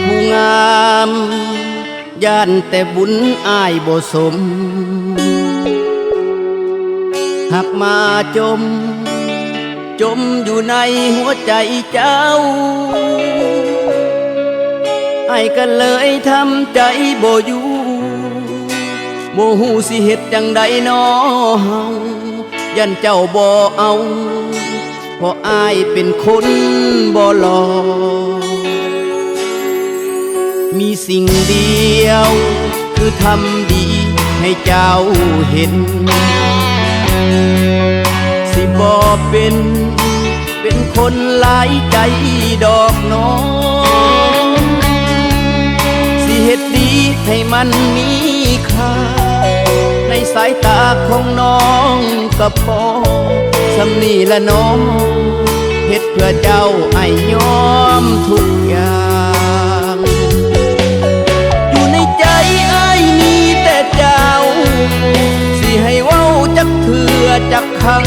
ผู้งามย่านแต่บุญอ้ายบ่สมหักมาจมอยู่ในหัวใจเจ้าอ้ายก็เลยทำใจบ่อยู่บ่ฮู้สิเฮ็ดจังใดน้อเฮายันเจ้าบ่เอาเพราะอ้ายเป็นคนบ่หล่อมีสิ่งเดียวคือทำดีให้เจ้าเห็นสิบ่เป็นคนหลายใจดอกน้องสิเฮ็ดดีให้มันมีค่าในสายตาของน้องก็พอสำนี่ละน้องเฮ็ดเพื่อเจ้าให้ยอมทุกอย่างอยู่ในใจอ้ายมีแต่เจ้าสิให้เว้าจักเถื่อจักครั้ง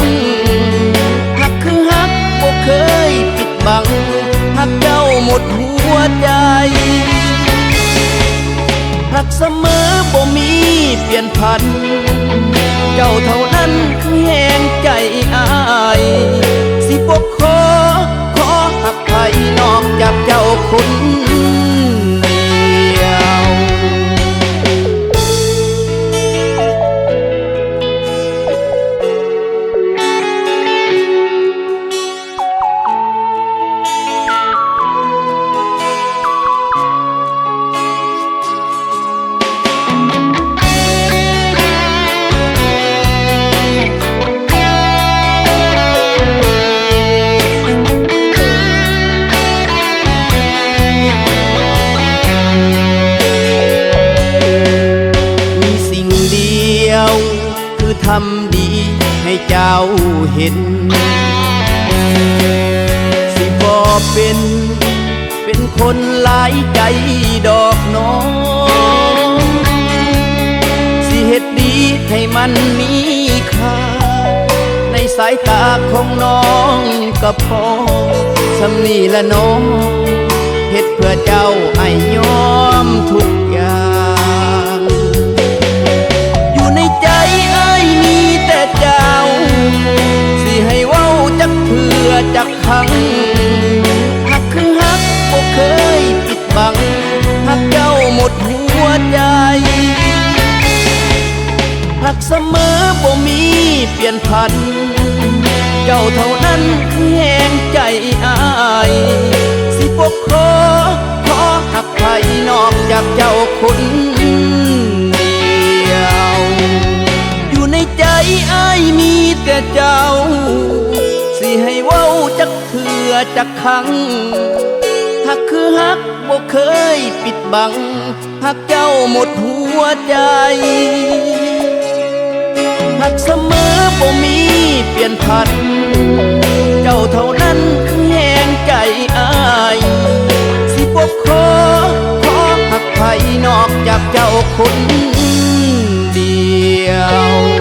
หักคือหักบ่เคยปิดบังหักเจ้าหมดหัวใจหักเสมอบ่มีเปลี่ยนผันเจ้าเท่านั้นคือแห่งใจอ้ายสิบ่ขอหักใครนอกจากเจ้าคนเดียวทำดีให้เจ้าเห็นสิบ่เป็นคนหลายใจดอกน้องสิเฮ็ดดีให้มันมีค่าในสายตาของน้องก็พอสำนี่ละน้องเฮ็ดเพื่อเจ้าให้ยอมทุกอย่างอยู่ในใจมีแต่เจ้าสิให้เว้าจักเถื่อจักครั้งหักคือหักบ่เคยปิดบังหักเจ้าหมดหัวใจหักเสมอบ่มีเปลี่ยนผันเจ้าเท่านั้นคือแห่งใจอ้ายสิบ่ขอหักใครนอกจากเจ้าคนเดียวในใจอ้ายมีแต่เจ้าสิให้เว้าจักเถื่อจักครั้งหักคือหักบ่เคยปิดบังหักเจ้าหมดหัวใจหักเสมอบ่มีเปลี่ยนผันเจ้าเท่านั้นคือแห่งใจอ้ายสิบ่ขอหักใครนอกจากเจ้าคนเดียว